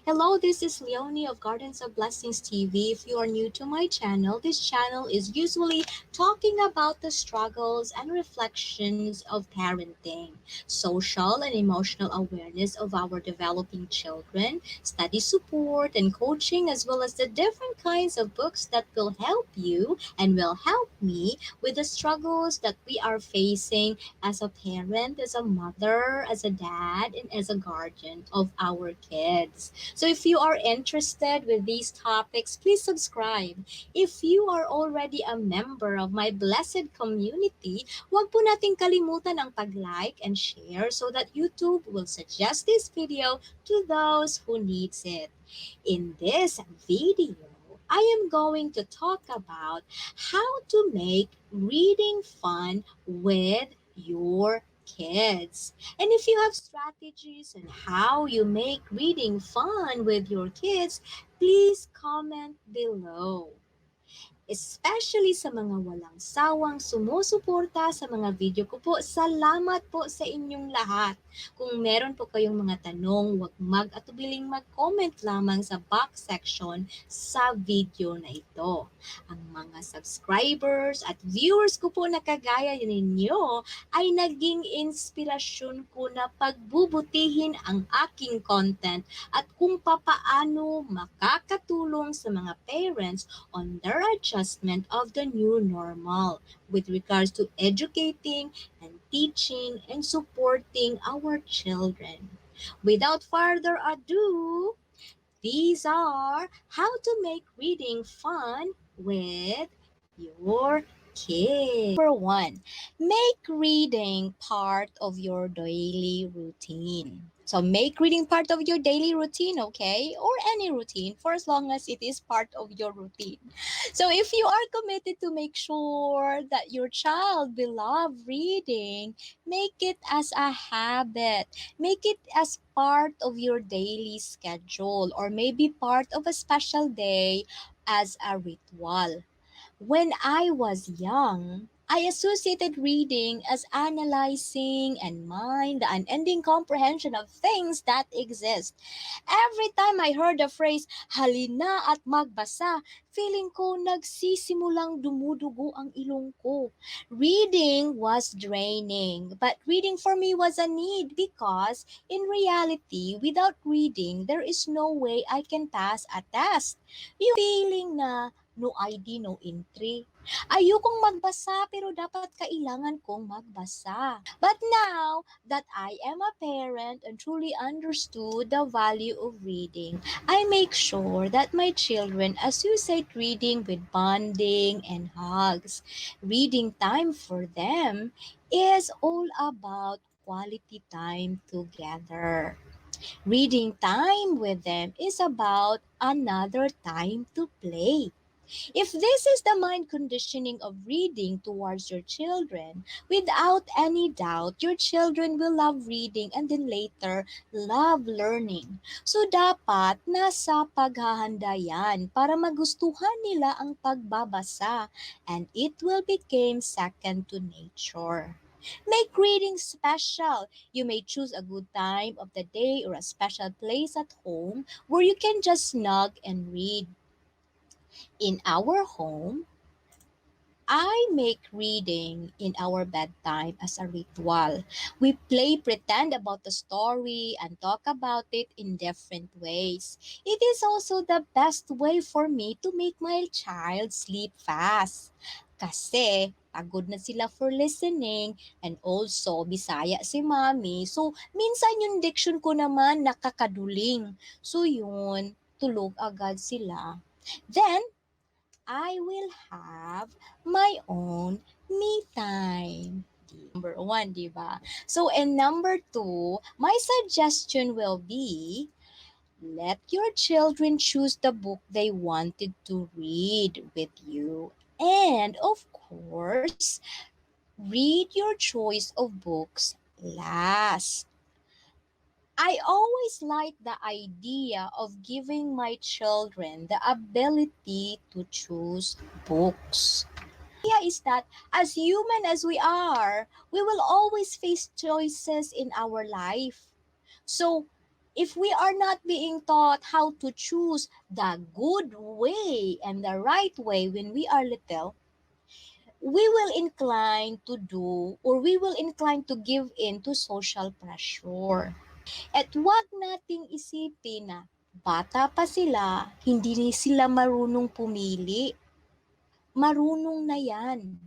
Hello, this is Leonie of Gardens of Blessings TV. If you are new to my channel, this channel is usually talking about the struggles and reflections of parenting, social and emotional awareness of our developing children, study support and coaching, as well as the different kinds of books that will help you and will help me with the struggles that we are facing as a parent, as a mother, as a dad, and as a guardian of our kids. So if you are interested with these topics, please subscribe. If you are already a member of my blessed community, huwag po nating kalimutan ang pag-like and share so that YouTube will suggest this video to those who needs it. In this video, I am going to talk about how to make reading fun with your kids. And if you have strategies on how you make reading fun with your kids, please comment below. Especially sa mga walang sawang sumusuporta sa mga video ko po. Salamat po sa inyong lahat. Kung meron po kayong mga tanong, huwag mag-atubiling mag-comment lamang sa box section sa video na ito. Ang mga subscribers at viewers ko po na kagaya ninyo ay naging inspirasyon ko na pagbubutihin ang aking content at kung papaano makakatulong sa mga parents on their adjustment of the new normal with regards to educating and teaching and supporting our children. Without further ado, these are how to make reading fun with your kids. Number one, make reading part of your daily routine. So make reading part of your daily routine, okay? Or any routine for as long as it is part of your routine. So if you are committed to make sure that your child will love reading, make it as a habit. Make it as part of your daily schedule or maybe part of a special day as a ritual. When I was young, I associated reading as analyzing and mind the unending comprehension of things that exist. Every time I heard the phrase, halina at magbasa, feeling ko nagsisimulang dumudugo ang ilong ko. Reading was draining, but reading for me was a need because in reality, without reading, there is no way I can pass a test. Yung feeling na no ID, no entry. Ayokong magbasa pero dapat kailangan kong magbasa. But now that I am a parent and truly understood the value of reading, I make sure that my children associate reading with bonding and hugs. Reading time for them is all about quality time together. Reading time with them is about another time to play. If this is the mind conditioning of reading towards your children, without any doubt, your children will love reading and then later love learning. So dapat nasa paghahanda yan para magustuhan nila ang pagbabasa and it will become second to nature. Make reading special. You may choose a good time of the day or a special place at home where you can just snug and read. In our home, I make reading in our bedtime as a ritual. We play pretend about the story and talk about it in different ways. It is also the best way for me to make my child sleep fast. Kasi pagod na sila for listening and also Bisaya si Mami. So, minsan yung diction ko naman nakakaduling. So, yun, tulog agad sila. Then, I will have my own me time. Number one, di ba? So, and number two, my suggestion will be, let your children choose the book they wanted to read with you. And of course, read your choice of books last. I always like the idea of giving my children the ability to choose books. The idea is that as human as we are, we will always face choices in our life. So If we are not being taught how to choose the good way and the right way when we are little, we will incline to do or we will incline to give in to social pressure. At wag nating isipin na bata pa sila, hindi ni sila marunong pumili. Marunong na yan.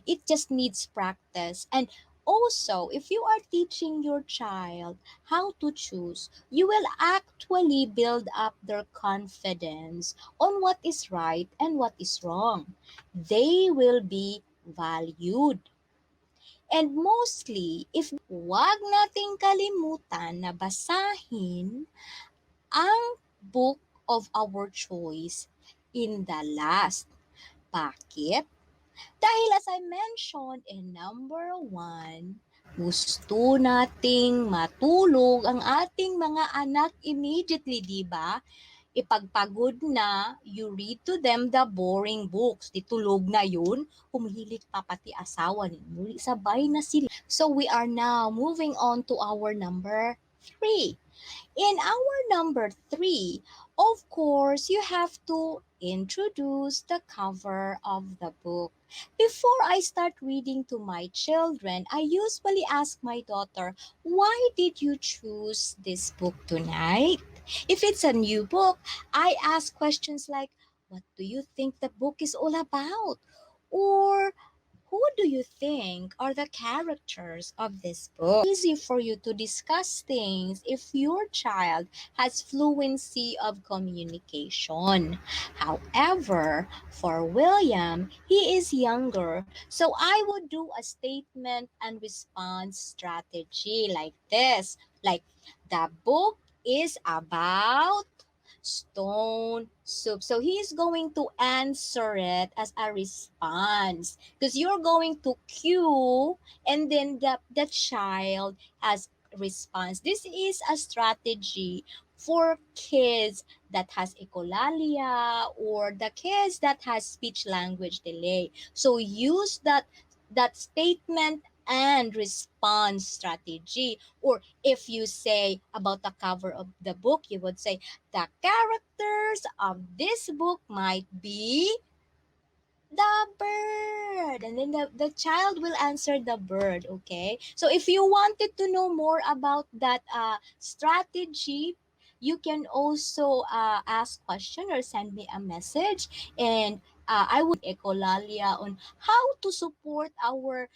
It just needs practice. And also, if you are teaching your child how to choose, you will actually build up their confidence on what is right and what is wrong. They will be valued. And mostly, if wag nating kalimutan na basahin ang book of our choice in the last. Bakit? Dahil as I mentioned in number 1, gusto nating matulog ang ating mga anak immediately, di ba? Ipagpagod na, you read to them the boring books. Ditulog na yun, humihilik pa pati asawa ninyo. Sabay na sila. So we are now moving on to our number 3. In our number 3, of course, you have to introduce the cover of the book. Before I start reading to my children, I usually ask my daughter, why did you choose this book tonight? If it's a new book, I ask questions like, what do you think the book is all about? Or who do you think are the characters of this book? Easy for you to discuss things if your child has fluency of communication. However, for William, he is younger, so I would do a statement and response strategy like this. Like, the book is about stone soup. So he is going to answer it as a response because you're going to cue and then the child has response. This is a strategy for kids that has echolalia or the kids that has speech language delay. So use that statement and response strategy. Or if you say about the cover of the book, you would say the characters of this book might be the bird. And then the child will answer the bird, okay? So if you wanted to know more about that strategy, you can also ask question or send me a message, and I would ecolalia on how to support our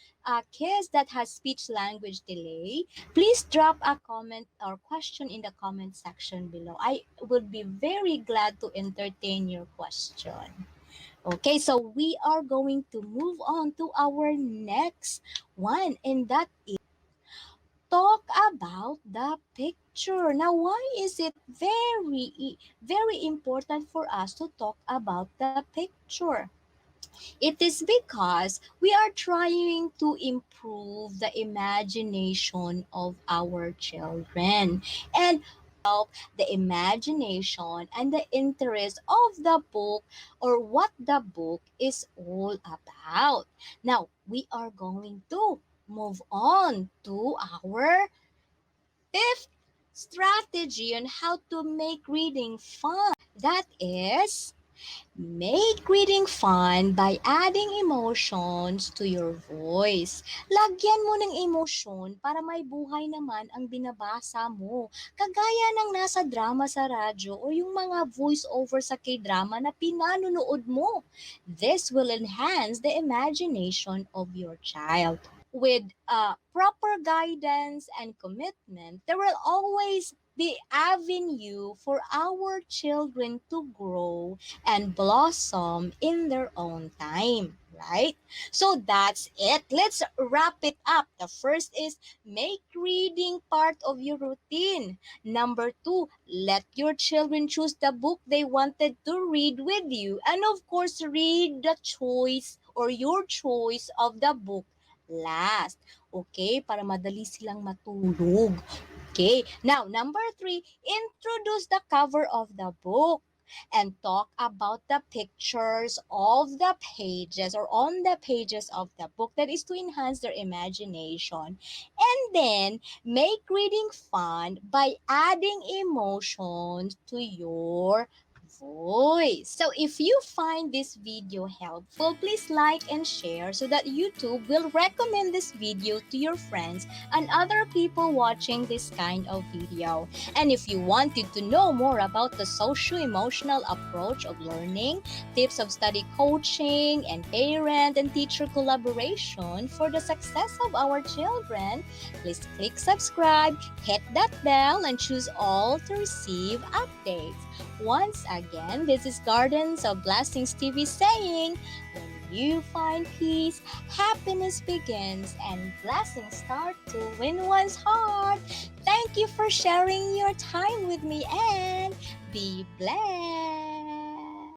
kids that has speech language delay. Please drop a comment or question in the comment section below. I would be very glad to entertain your question. Okay, so we are going to move on to our next one, and that is talk about the picture. Now, why is it very important for us to talk about the picture? It is because we are trying to improve the imagination of our children and the imagination and the interest of the book or what the book is all about. Now, we are going to move on to our fifth strategy on how to make reading fun. That is, make reading fun by adding emotions to your voice. Lagyan mo ng emosyon para may buhay naman ang binabasa mo. Kagaya ng nasa drama sa radyo o yung mga voice-over sa K-drama na pinanunood mo. This will enhance the imagination of your child. With proper guidance and commitment, there will always be avenue for our children to grow and blossom in their own time, right? So that's it. Let's wrap it up. The first is make reading part of your routine. Number 2, let your children choose the book they wanted to read with you. And of course, read the choice or your choice of the book last. Okay? Para madali silang matulog. Okay. Now, number 3, introduce the cover of the book. and talk about the pictures of the pages or on the pages of the book, that is to enhance their imagination. And then make reading fun by adding emotions to your voice. So if you find this video helpful, please like and share so that YouTube will recommend this video to your friends and other people watching this kind of video. And if you wanted to know more about the socio-emotional approach of learning, tips of study coaching, and parent and teacher collaboration for the success of our children, please click subscribe, hit that bell, and choose all to receive updates. Once again, this is Gardens of Blessings TV saying, when you find peace, happiness begins and blessings start to win one's heart. Thank you for sharing your time with me and be blessed.